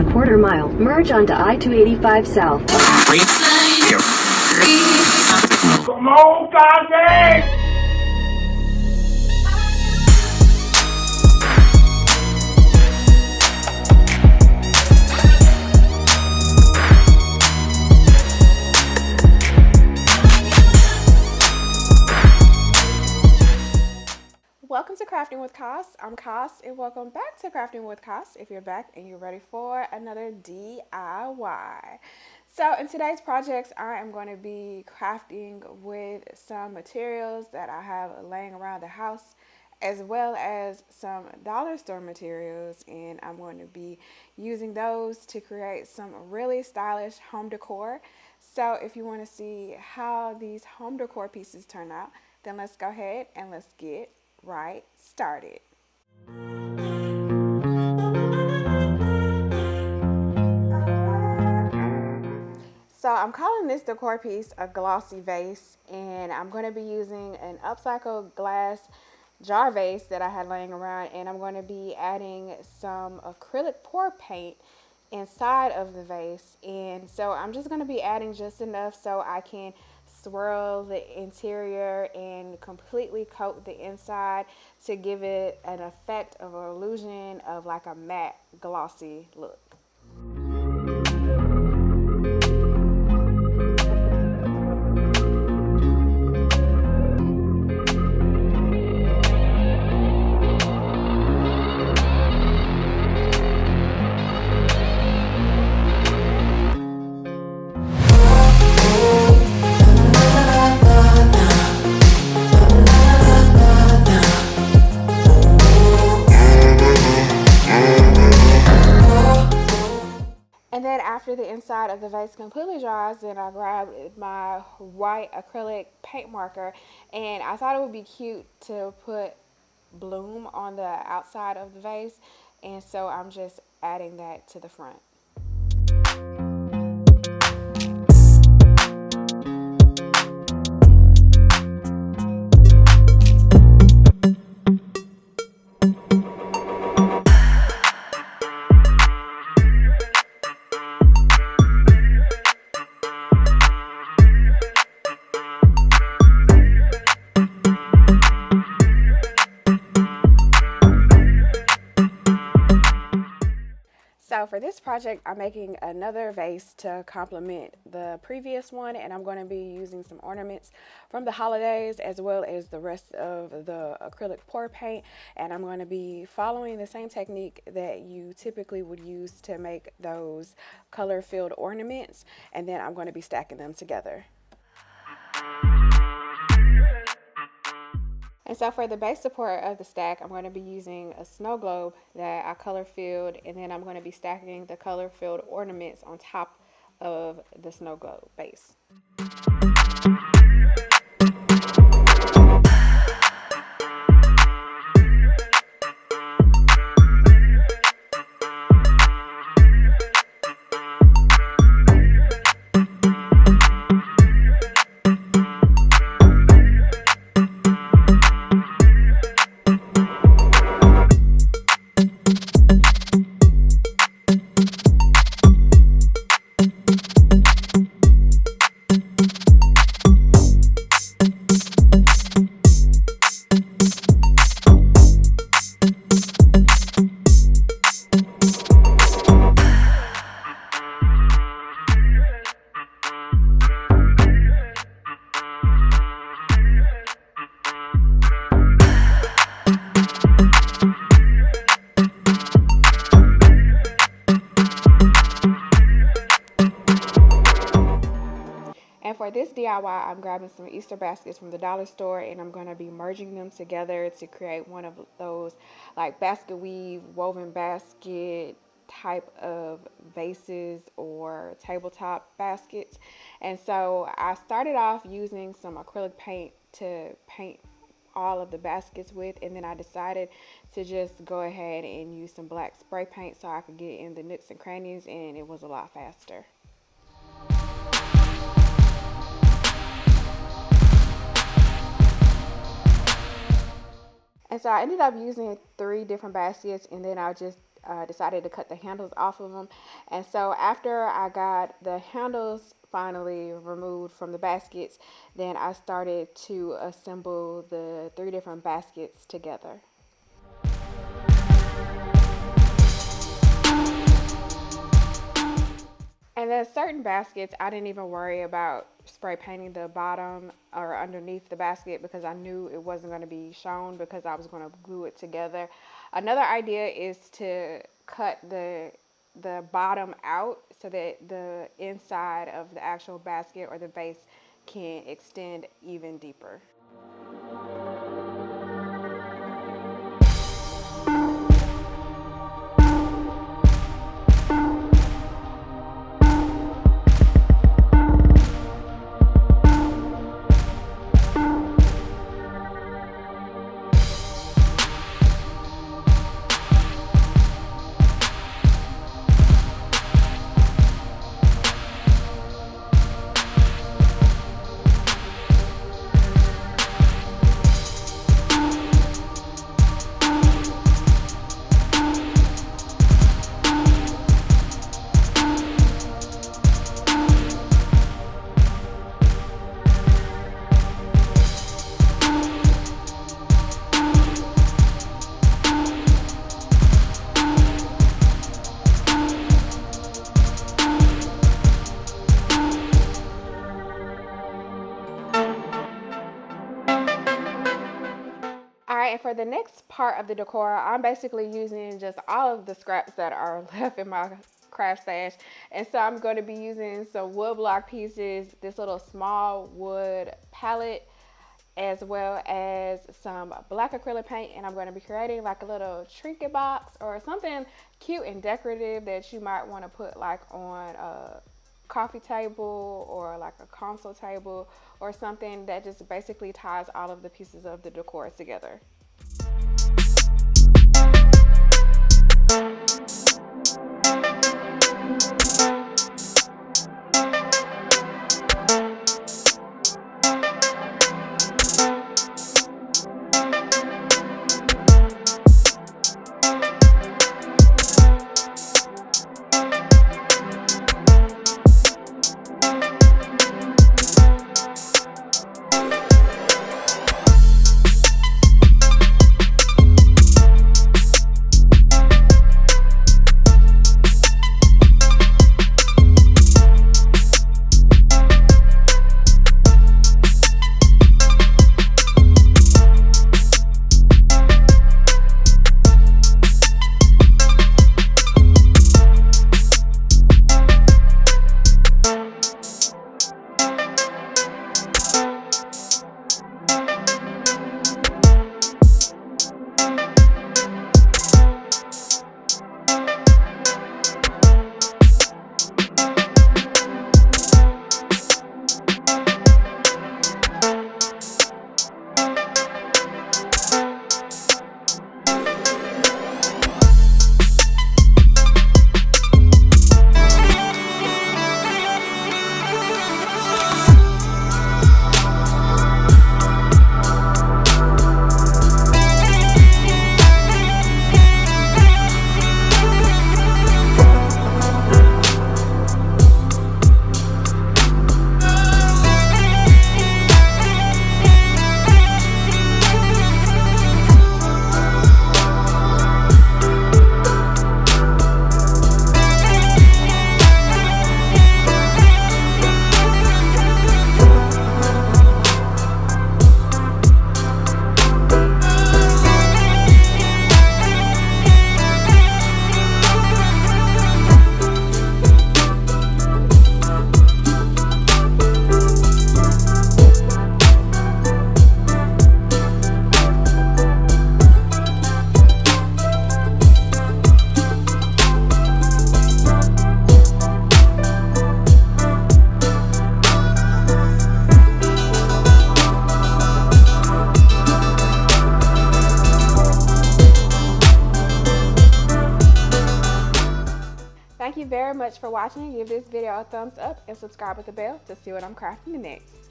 1/4 mile, merge onto I-285 South. Come on, Kanye! Welcome to Crafting with Cass. I'm Cass, and welcome back to Crafting with Cass. If you're back and you're ready for another DIY. So in today's projects, I am going to be crafting with some materials that I have laying around the house, as well as some dollar store materials, and I'm going to be using those to create some really stylish home decor. So if you want to see how these home decor pieces turn out, then let's go ahead and let's get right started. So I'm calling this decor piece a glossy vase, and I'm going to be using an upcycled glass jar vase that I had laying around, and I'm going to be adding some acrylic pour paint inside of the vase. And so I'm just going to be adding just enough so I can swirl the interior and completely coat the inside to give it an effect of an illusion of like a matte glossy look. And then after the inside of the vase completely dries, then I grabbed my white acrylic paint marker, and I thought it would be cute to put bloom on the outside of the vase, and so I'm just adding that to the front. So for this project, I'm making another vase to complement the previous one, and I'm going to be using some ornaments from the holidays as well as the rest of the acrylic pour paint, and I'm going to be following the same technique that you typically would use to make those color-filled ornaments, and then I'm going to be stacking them together. And so for the base support of the stack, I'm going to be using a snow globe that I color filled, and then I'm going to be stacking the color filled ornaments on top of the snow globe base. And for this DIY, I'm grabbing some Easter baskets from the dollar store, and I'm going to be merging them together to create one of those like basket weave woven basket type of vases or tabletop baskets. And so I started off using some acrylic paint to paint all of the baskets with, and then I decided to just go ahead and use some black spray paint so I could get in the nooks and crannies, and it was a lot faster. And so I ended up using 3 different baskets, and then I just decided to cut the handles off of them. And so after I got the handles finally removed from the baskets, then I started to assemble the 3 different baskets together. And then certain baskets, I didn't even worry about spray painting the bottom or underneath the basket because I knew it wasn't going to be shown because I was going to glue it together. Another idea is to cut the bottom out so that the inside of the actual basket or the vase can extend even deeper. And for the next part of the decor, I'm basically using just all of the scraps that are left in my craft stash. And so I'm going to be using some wood block pieces, this little small wood palette, as well as some black acrylic paint. And I'm going to be creating like a little trinket box or something cute and decorative that you might want to put like on a coffee table or like a console table or something that just basically ties all of the pieces of the decor together. Thank you very much for watching. Give this video a thumbs up and subscribe with the bell to see what I'm crafting next.